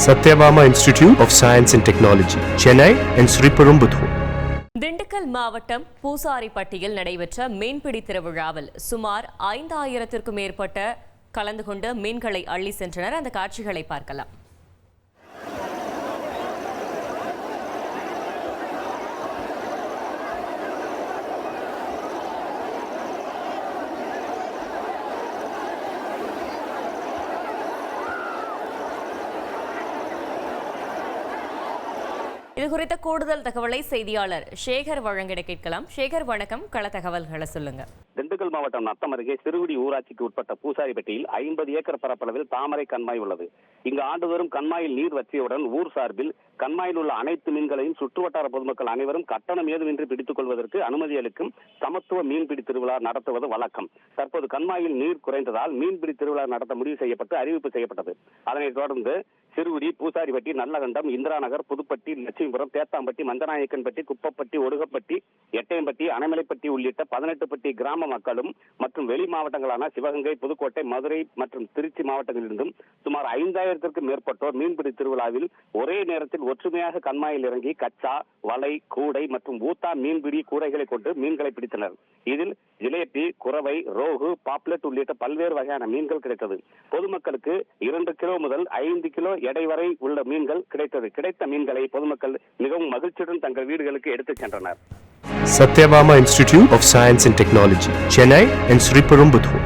Satyabama Institute of Science and Technology, Chennai and Sriperumbudur. Dindigul மாவட்டம் பூசாரிப்பட்டியில் நடைபெற்ற மீன்பிடி திருவிழாவில் சுமார் 5000த்திற்கும் மேற்பட்ட கலந்து கொண்டு மீன்களை அள்ளி சென்றனர். அந்த காட்சிகளை பார்க்கலாம். இது குறித்த கூடுதல் தகவலை செய்தியாளர் சேகர் வழங்கிட கேட்கலாம். சேகர், வணக்கம். கள தகவல்களை சொல்லுங்க. திண்டுக்கல் மாவட்டம் நத்தம் அருகே சிறுகுடி ஊராட்சிக்கு உட்பட்ட பூசாரிப்பட்டியில் 50 ஏக்கர் பரப்பளவில் தாமரை கண்மாய் உள்ளது. இங்கு ஆண்டுதோறும் கண்மாயில் நீர் வற்றியவுடன் ஊர் சார்பில் கண்மாயில் உள்ள அனைத்து மீன்களையும் சுற்றுவட்டார பொதுமக்கள் அனைவரும் கட்டணம் ஏதுமின்றி பிடித்துக் கொள்வதற்கு அனுமதி அளிக்கும் சமத்துவ மீன்பிடி திருவிழா நடத்துவது வழக்கம். தற்போது கண்மாயில் நீர் குறைந்ததால் மீன்பிடி திருவிழா நடத்த முடிவு செய்யப்பட்டு அறிவிப்பு செய்யப்பட்டது. அதனைத் தொடர்ந்து சிறுகுடி, பூசாரிப்பட்டி, நல்லகண்டம், இந்திரா நகர், புதுப்பட்டி, லட்சுமிபுரம், தேத்தாம்பட்டி, மந்தநாயக்கன்பட்டி, குப்பப்பட்டி, ஒடுகப்பட்டி, எட்டயம்பட்டி, அணைமலைப்பட்டி உள்ளிட்ட 18 பட்டி கிராம மக்களும் மற்றும் வெளி மாவட்டங்களான சிவகங்கை, புதுக்கோட்டை, மதுரை மற்றும் திருச்சி மாவட்டங்களிலிருந்தும் சுமார் 5000த்திற்கும் மேற்பட்டோர் மீன்பிடி திருவிழாவில் ஒரே நேரத்தில் ஒற்றுமையாக கண்மாயில் இறங்கி கச்சா, வலை, கூடை மற்றும் ஊத்தா மீன்பிடி கூடைகளை கொண்டு மீன்களை பிடித்தனர். இதில் ஜிலேபி, குறவை, ரோகு, பாப்லெட் உள்ளிட்ட பல்வேறு வகையான மீன்கள் கிடைத்தது. பொதுமக்களுக்கு 2 கிலோ முதல் 5 கிலோ எடை வரை உள்ள மீன்கள் கிடைத்தது. கிடைத்த மீன்களை பொதுமக்கள் மிகவும் மகிழ்ச்சியுடன் தங்கள் வீடுகளுக்கு எடுத்துச் சென்றனர். Satyabama Institute of Science and Technology, Chennai and Sriperumbudur.